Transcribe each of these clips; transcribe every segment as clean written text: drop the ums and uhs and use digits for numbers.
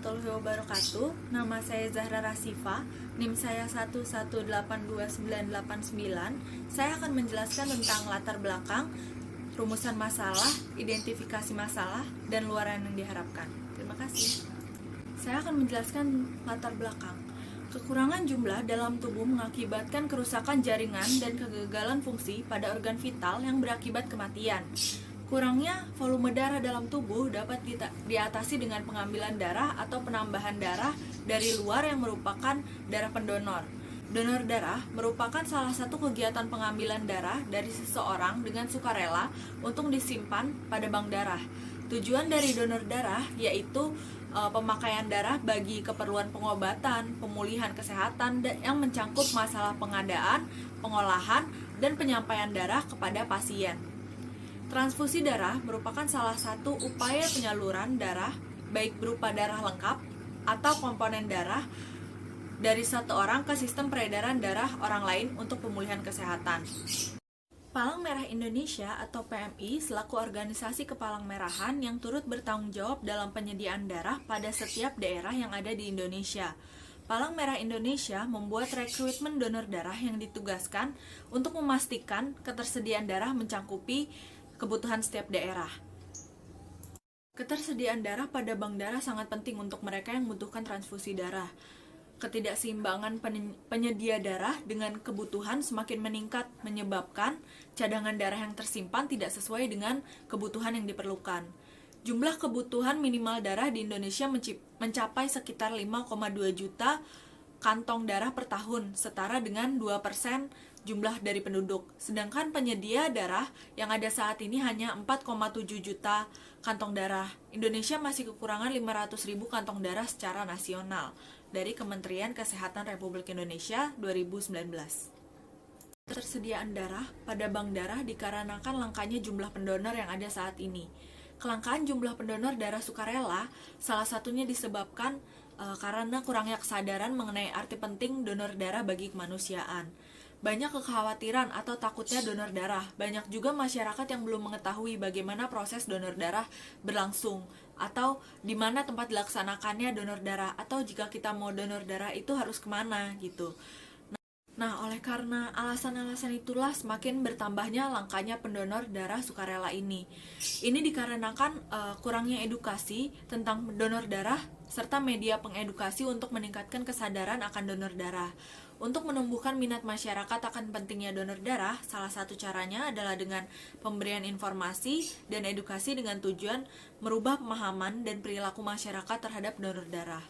warahmatullahi wabarakatuh. Nama saya Zahra Rasifa, NIM saya 1182989. Saya akan menjelaskan tentang latar belakang, rumusan masalah, identifikasi masalah, dan luaran yang diharapkan. Terima kasih. Saya akan menjelaskan latar belakang. Kekurangan jumlah dalam tubuh mengakibatkan kerusakan jaringan dan kegagalan fungsi pada organ vital yang berakibat kematian. Kurangnya volume darah dalam tubuh dapat diatasi dengan pengambilan darah atau penambahan darah dari luar yang merupakan darah pendonor. Donor darah merupakan salah satu kegiatan pengambilan darah dari seseorang dengan sukarela untuk disimpan pada bank darah. Tujuan dari donor darah yaitu pemakaian darah bagi keperluan pengobatan, pemulihan kesehatan yang mencangkup masalah pengadaan, pengolahan, dan penyampaian darah kepada pasien. Transfusi darah merupakan salah satu upaya penyaluran darah, baik berupa darah lengkap atau komponen darah dari satu orang ke sistem peredaran darah orang lain untuk pemulihan kesehatan. Palang Merah Indonesia atau PMI selaku organisasi kepalang merahan yang turut bertanggung jawab dalam penyediaan darah pada setiap daerah yang ada di Indonesia. Palang Merah Indonesia membuat rekrutmen donor darah yang ditugaskan untuk memastikan ketersediaan darah mencakupi kebutuhan setiap daerah. Ketersediaan darah pada bank darah sangat penting untuk mereka yang membutuhkan transfusi darah. Ketidakseimbangan penyedia darah dengan kebutuhan semakin meningkat, menyebabkan cadangan darah yang tersimpan tidak sesuai dengan kebutuhan yang diperlukan. Jumlah kebutuhan minimal darah di Indonesia mencapai sekitar 5,2 juta kantong darah per tahun, setara dengan 2% jumlah dari penduduk. Sedangkan penyedia darah yang ada saat ini hanya 4,7 juta kantong darah. Indonesia masih kekurangan 500.000 kantong darah secara nasional dari Kementerian Kesehatan Republik Indonesia 2019. Ketersediaan darah pada bank darah dikarenakan langkanya jumlah pendonor yang ada saat ini. Kelangkaan jumlah pendonor darah sukarela salah satunya disebabkan karena kurangnya kesadaran mengenai arti penting donor darah bagi kemanusiaan. Banyak kekhawatiran atau takutnya donor darah. Banyak juga masyarakat yang belum mengetahui bagaimana proses donor darah berlangsung atau di mana tempat dilaksanakannya donor darah, atau jika kita mau donor darah itu harus kemana gitu. Nah, oleh karena alasan-alasan itulah semakin bertambahnya langkanya pendonor darah sukarela ini. Ini dikarenakan kurangnya edukasi tentang donor darah serta media pengedukasi untuk meningkatkan kesadaran akan donor darah. Untuk menumbuhkan minat masyarakat akan pentingnya donor darah, salah satu caranya adalah dengan pemberian informasi dan edukasi dengan tujuan merubah pemahaman dan perilaku masyarakat terhadap donor darah.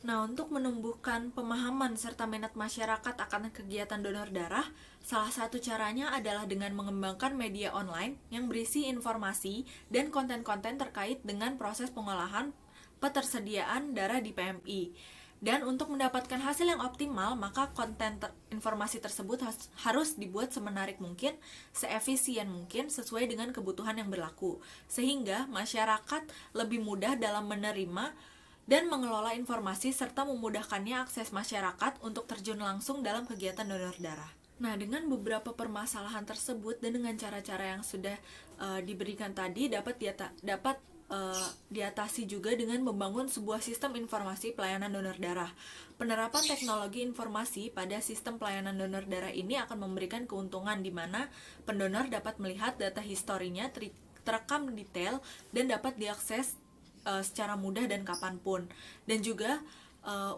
Nah, untuk menumbuhkan pemahaman serta minat masyarakat akan kegiatan donor darah, salah satu caranya adalah dengan mengembangkan media online yang berisi informasi dan konten-konten terkait dengan proses pengolahan ketersediaan darah di PMI. Dan untuk mendapatkan hasil yang optimal, maka konten informasi tersebut harus dibuat semenarik mungkin, seefisien mungkin, sesuai dengan kebutuhan yang berlaku, sehingga masyarakat lebih mudah dalam menerima dan mengelola informasi serta memudahkannya akses masyarakat untuk terjun langsung dalam kegiatan donor darah. Nah, dengan beberapa permasalahan tersebut dan dengan cara-cara yang sudah diberikan tadi dapat diatasi juga dengan membangun sebuah sistem informasi pelayanan donor darah. Penerapan teknologi informasi pada sistem pelayanan donor darah ini akan memberikan keuntungan di mana pendonor dapat melihat data historinya terekam detail dan dapat diakses secara mudah dan kapanpun. Dan juga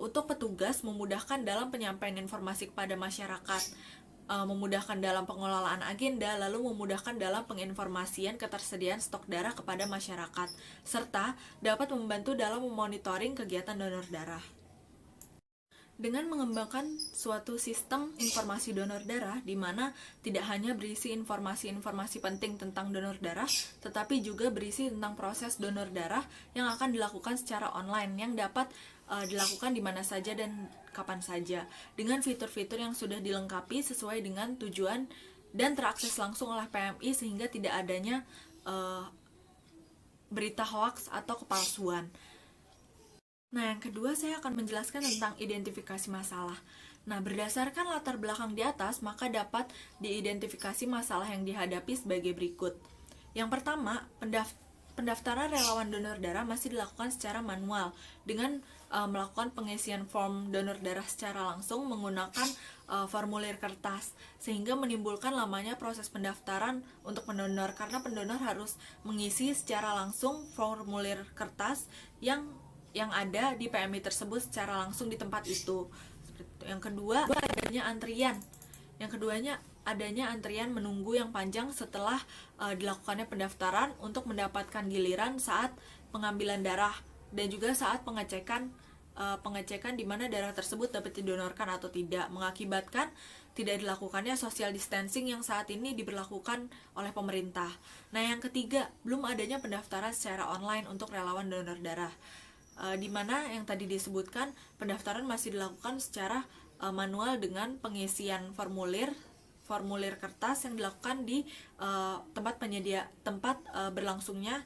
untuk petugas memudahkan dalam penyampaian informasi kepada masyarakat, memudahkan dalam pengelolaan agenda, lalu memudahkan dalam penginformasian ketersediaan stok darah kepada masyarakat, serta dapat membantu dalam memonitoring kegiatan donor darah. Dengan mengembangkan suatu sistem informasi donor darah di mana tidak hanya berisi informasi-informasi penting tentang donor darah, tetapi juga berisi tentang proses donor darah yang akan dilakukan secara online yang dapat dilakukan di mana saja dan kapan saja, dengan fitur-fitur yang sudah dilengkapi sesuai dengan tujuan dan terakses langsung oleh PMI sehingga tidak adanya berita hoaks atau kepalsuan. Nah, yang kedua saya akan menjelaskan tentang identifikasi masalah. Nah, berdasarkan latar belakang di atas, maka dapat diidentifikasi masalah yang dihadapi sebagai berikut. Yang pertama, Pendaftaran relawan donor darah masih dilakukan secara manual dengan melakukan pengisian form donor darah secara langsung menggunakan formulir kertas, sehingga menimbulkan lamanya proses pendaftaran untuk pendonor karena pendonor harus mengisi secara langsung formulir kertas yang ada di PMI tersebut secara langsung di tempat itu. Yang kedua, adanya antrian. Yang keduanya, adanya antrian menunggu yang panjang setelah dilakukannya pendaftaran untuk mendapatkan giliran saat pengambilan darah dan juga saat pengecekan di mana darah tersebut dapat didonorkan atau tidak, mengakibatkan tidak dilakukannya social distancing yang saat ini diberlakukan oleh pemerintah. Nah, yang ketiga, belum adanya pendaftaran secara online untuk relawan donor darah. Di mana yang tadi disebutkan pendaftaran masih dilakukan secara manual dengan pengisian formulir kertas yang dilakukan di tempat berlangsungnya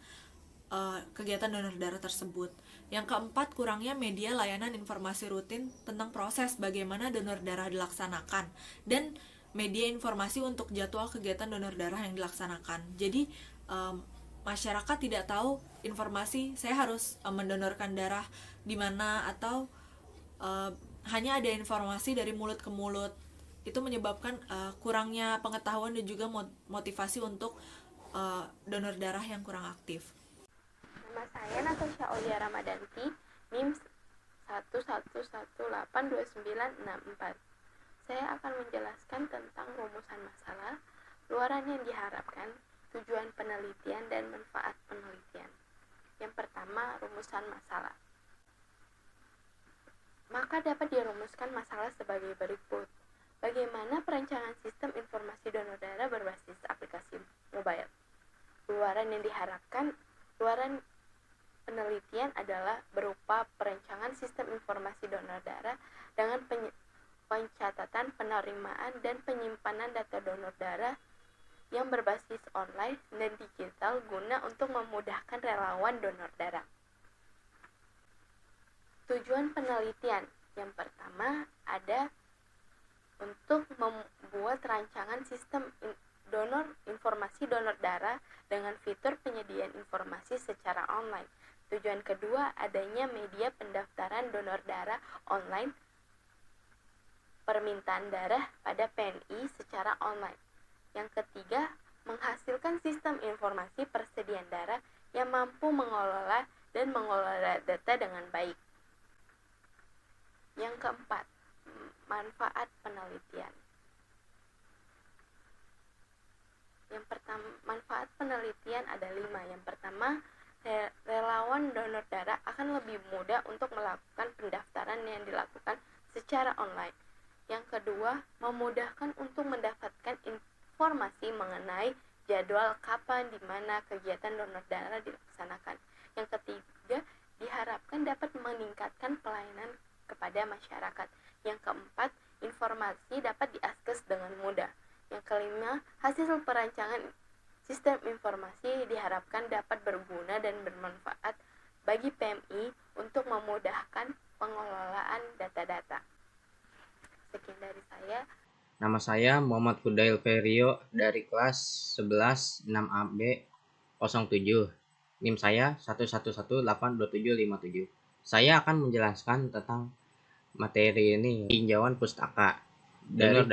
kegiatan donor darah tersebut. Yang keempat, kurangnya media layanan informasi rutin tentang proses bagaimana donor darah dilaksanakan dan media informasi untuk jadwal kegiatan donor darah yang dilaksanakan. Jadi masyarakat tidak tahu informasi saya harus mendonorkan darah di mana, atau hanya ada informasi dari mulut ke mulut. Itu menyebabkan kurangnya pengetahuan dan juga motivasi untuk donor darah yang kurang aktif. Nama saya Natasha Aulia Ramadanti, NIM 111182964. Saya akan menjelaskan tentang rumusan masalah, luaran yang diharapkan, tujuan penelitian, dan manfaat penelitian. Yang pertama, rumusan masalah. Maka dapat dirumuskan masalah sebagai berikut. Bagaimana perancangan sistem informasi donor darah berbasis aplikasi mobile? Luaran yang diharapkan, luaran penelitian adalah berupa perancangan sistem informasi donor darah dengan pencatatan, penerimaan, dan penyimpanan data donor darah yang berbasis online dan digital guna untuk memudahkan relawan donor darah. Tujuan penelitian yang pertama ada untuk membuat rancangan sistem informasi donor darah dengan fitur penyediaan informasi secara online. Tujuan kedua, adanya media pendaftaran donor darah online, permintaan darah pada PNI secara online. Yang ketiga, menghasilkan sistem informasi persediaan darah yang mampu mengelola dan mengelola data dengan baik. Yang keempat, manfaat penelitian. Yang pertama, manfaat penelitian ada 5. Yang pertama, relawan donor darah akan lebih mudah untuk melakukan pendaftaran yang dilakukan secara online. Yang kedua, memudahkan untuk mendapatkan informasi mengenai jadwal kapan di mana kegiatan donor darah dilaksanakan. Yang ketiga, diharapkan dapat meningkatkan pelayanan kepada masyarakat. Yang keempat, informasi dapat diakses dengan mudah. Yang kelima, hasil perancangan sistem informasi diharapkan dapat berguna dan bermanfaat bagi PMI untuk memudahkan pengelolaan data-data. Sekian dari saya. Nama saya Muhammad Fudail Ferio dari kelas 11 6AB 07. NIM saya 111825757. Saya akan menjelaskan tentang materi ini, tinjauan pustaka. Donor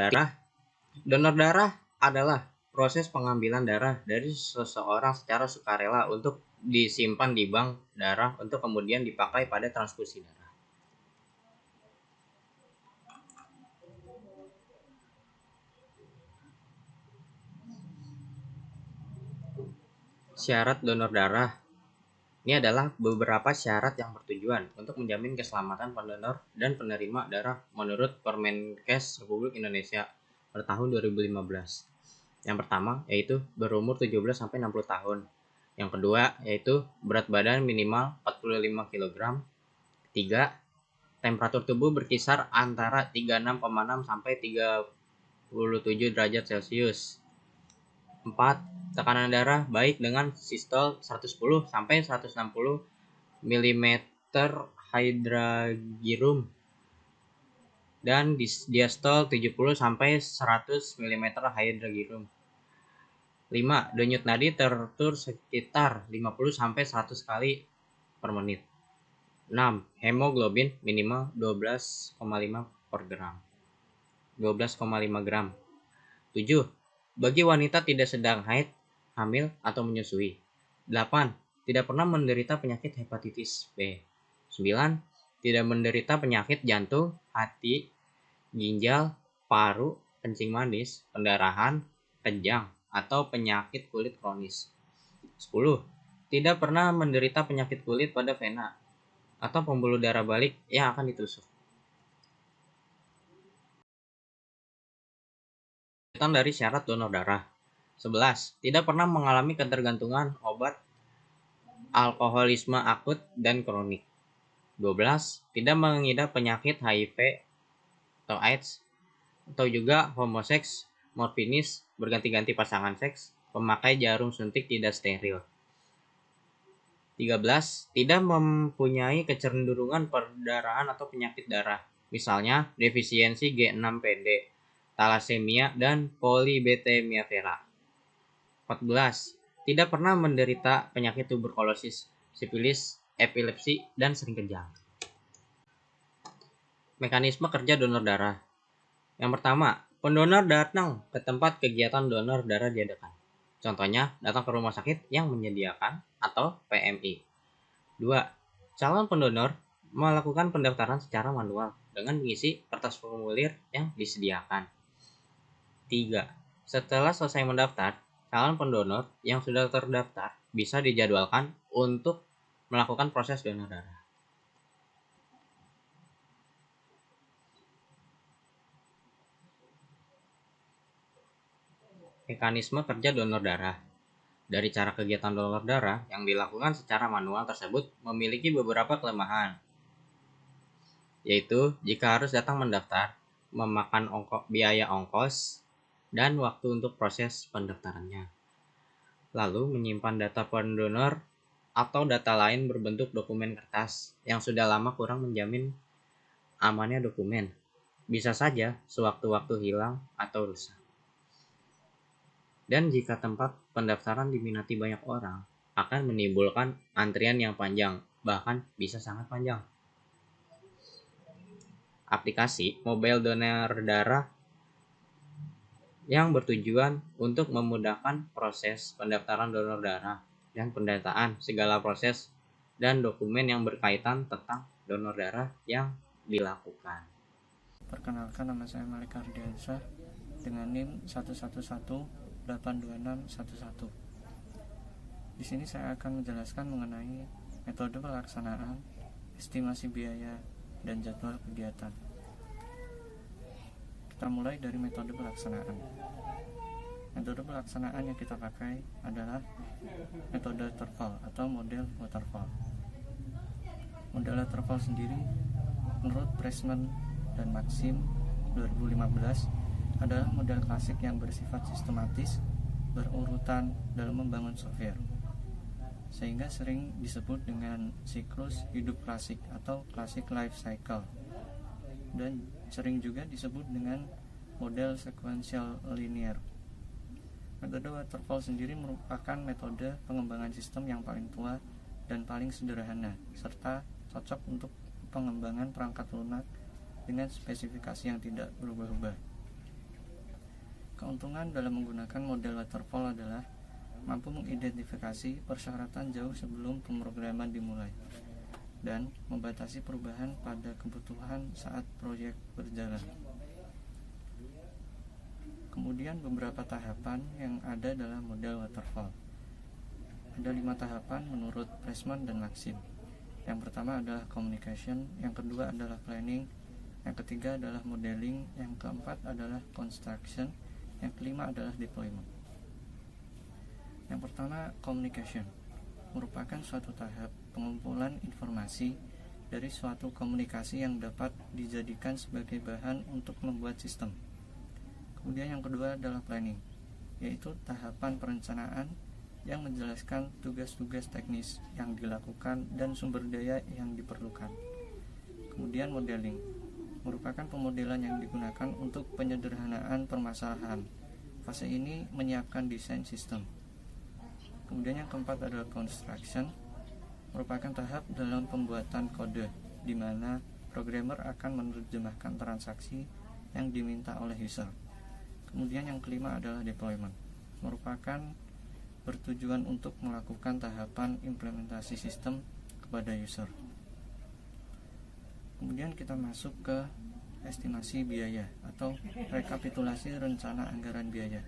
darah adalah proses pengambilan darah dari seseorang secara sukarela untuk disimpan di bank darah untuk kemudian dipakai pada transfusi darah. Syarat donor darah. Ini adalah beberapa syarat yang bertujuan untuk menjamin keselamatan pendonor dan penerima darah menurut Permenkes Republik Indonesia pada tahun 2015. Yang pertama yaitu berumur 17-60 tahun. Yang kedua yaitu berat badan minimal 45 kg. Ketiga, temperatur tubuh berkisar antara 36,6 sampai 37 derajat Celcius. 4. Tekanan darah baik dengan sistol 110 sampai 160 mm hydragirum dan diastol 70 sampai 100 mm hydragirum. 5. Denyut nadi teratur sekitar 50-100 kali per menit. 6. Hemoglobin minimal 12,5 gram. 7. Bagi wanita tidak sedang haid, hamil, atau menyusui. 8. Tidak pernah menderita penyakit hepatitis B. 9. Tidak menderita penyakit jantung, hati, ginjal, paru, kencing manis, pendarahan, kejang, atau penyakit kulit kronis. 10. Tidak pernah menderita penyakit kulit pada vena atau pembuluh darah balik yang akan ditusuk. Dari syarat donor darah. 11. Tidak pernah mengalami ketergantungan obat, alkoholisme akut dan kronik. 12. Tidak mengidap penyakit HIV atau AIDS, atau juga homoseks, morfinis, berganti-ganti pasangan seks, pemakai jarum suntik tidak steril. 13. Tidak mempunyai kecenderungan perdarahan atau penyakit darah, misalnya defisiensi G6PD, talasemia, dan policythemia vera. 14. Tidak pernah menderita penyakit tuberkulosis, sifilis, epilepsi, dan sering kejang. Mekanisme kerja donor darah. Yang pertama, pendonor datang ke tempat kegiatan donor darah diadakan. Contohnya, datang ke rumah sakit yang menyediakan atau PMI. 2. Calon pendonor melakukan pendaftaran secara manual dengan mengisi kertas formulir yang disediakan. 3. Setelah selesai mendaftar, calon pendonor yang sudah terdaftar bisa dijadwalkan untuk melakukan proses donor darah. Mekanisme kerja donor darah. Dari cara kegiatan donor darah yang dilakukan secara manual tersebut memiliki beberapa kelemahan, yaitu jika harus datang mendaftar, memakan biaya ongkos, dan waktu untuk proses pendaftarannya. Lalu menyimpan data pendonor atau data lain berbentuk dokumen kertas yang sudah lama kurang menjamin amannya dokumen. Bisa saja sewaktu-waktu hilang atau rusak. Dan jika tempat pendaftaran diminati banyak orang, akan menimbulkan antrian yang panjang, bahkan bisa sangat panjang. Aplikasi mobile donor darah yang bertujuan untuk memudahkan proses pendaftaran donor darah dan pendataan segala proses dan dokumen yang berkaitan tentang donor darah yang dilakukan. Perkenalkan, nama saya Malik Ardiansyah dengan NIM 111882611. Di sini saya akan menjelaskan mengenai metode pelaksanaan, estimasi biaya, dan jadwal kegiatan. Kita mulai dari metode pelaksanaan. Metode pelaksanaan yang kita pakai adalah metode waterfall atau model waterfall. Model waterfall sendiri menurut Pressman dan Maxim 2015 adalah model klasik yang bersifat sistematis, berurutan dalam membangun software, sehingga sering disebut dengan siklus hidup klasik atau classic life cycle, dan sering juga disebut dengan model sequential linear. Metode waterfall sendiri merupakan metode pengembangan sistem yang paling tua dan paling sederhana, serta cocok untuk pengembangan perangkat lunak dengan spesifikasi yang tidak berubah-ubah. Keuntungan dalam menggunakan model waterfall adalah mampu mengidentifikasi persyaratan jauh sebelum pemrograman dimulai dan membatasi perubahan pada kebutuhan saat proyek berjalan. Kemudian beberapa tahapan yang ada dalam model waterfall. Ada 5 tahapan menurut Pressman dan Maxim. Yang pertama adalah communication, yang kedua adalah planning, yang ketiga adalah modeling, yang keempat adalah construction, yang kelima adalah deployment. Yang pertama, communication merupakan suatu tahap pengumpulan informasi dari suatu komunikasi yang dapat dijadikan sebagai bahan untuk membuat sistem. Kemudian yang kedua adalah planning, yaitu tahapan perencanaan yang menjelaskan tugas-tugas teknis yang dilakukan dan sumber daya yang diperlukan. Kemudian modeling merupakan pemodelan yang digunakan untuk penyederhanaan permasalahan Fase ini menyiapkan desain sistem. Kemudian yang keempat adalah construction, merupakan tahap dalam pembuatan kode, di mana programmer akan menerjemahkan transaksi yang diminta oleh user. Kemudian yang kelima adalah deployment, merupakan bertujuan untuk melakukan tahapan implementasi sistem kepada user. Kemudian kita masuk ke estimasi biaya atau rekapitulasi rencana anggaran biaya.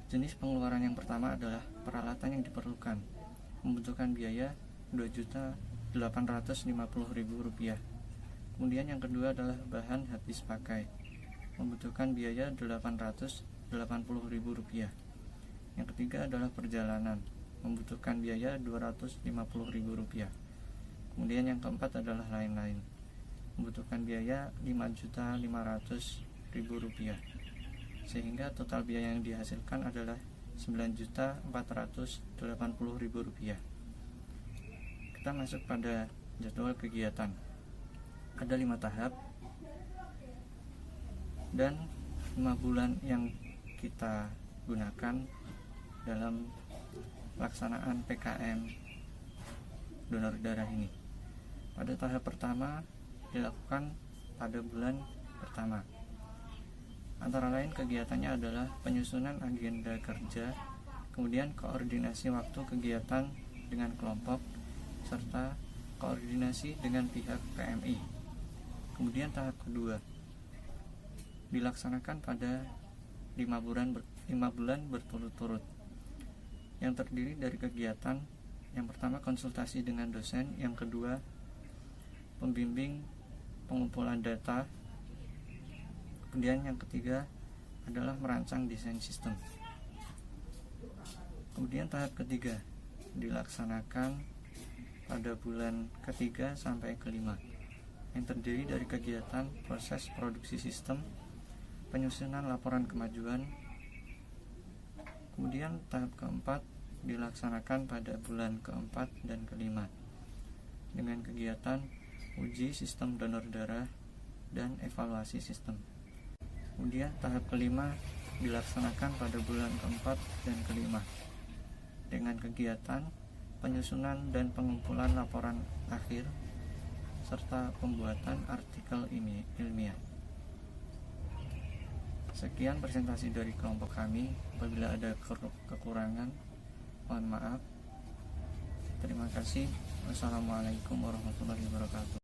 Jenis pengeluaran yang pertama adalah peralatan yang diperlukan, membutuhkan biaya Rp2.850.000. Kemudian yang kedua adalah bahan habis pakai, membutuhkan biaya Rp880.000. Yang ketiga adalah perjalanan, membutuhkan biaya Rp250.000. Kemudian yang keempat adalah lain-lain, membutuhkan biaya Rp5.500.000, sehingga total biaya yang dihasilkan adalah Rp9.480.000. Kita masuk pada jadwal kegiatan. Ada 5 tahap dan 5 bulan yang kita gunakan dalam pelaksanaan PKM donor darah ini. Pada tahap pertama dilakukan pada bulan pertama. Antara lain kegiatannya adalah penyusunan agenda kerja, kemudian koordinasi waktu kegiatan dengan kelompok, serta koordinasi dengan pihak PMI. Kemudian tahap kedua dilaksanakan pada 5 bulan berturut-turut, yang terdiri dari kegiatan yang pertama konsultasi dengan dosen, yang kedua pembimbing pengumpulan data, kemudian yang ketiga adalah merancang desain sistem. Kemudian tahap ketiga dilaksanakan pada bulan ketiga sampai kelima, yang terdiri dari kegiatan proses produksi sistem, penyusunan laporan kemajuan. Kemudian tahap keempat dilaksanakan pada bulan keempat dan kelima dengan kegiatan uji sistem donor darah dan evaluasi sistem. Kemudian tahap kelima dilaksanakan pada bulan keempat dan kelima dengan kegiatan penyusunan dan pengumpulan laporan akhir serta pembuatan artikel ilmiah. Sekian presentasi dari kelompok kami. Apabila ada kekurangan, mohon maaf. Terima kasih. Wassalamualaikum warahmatullahi wabarakatuh.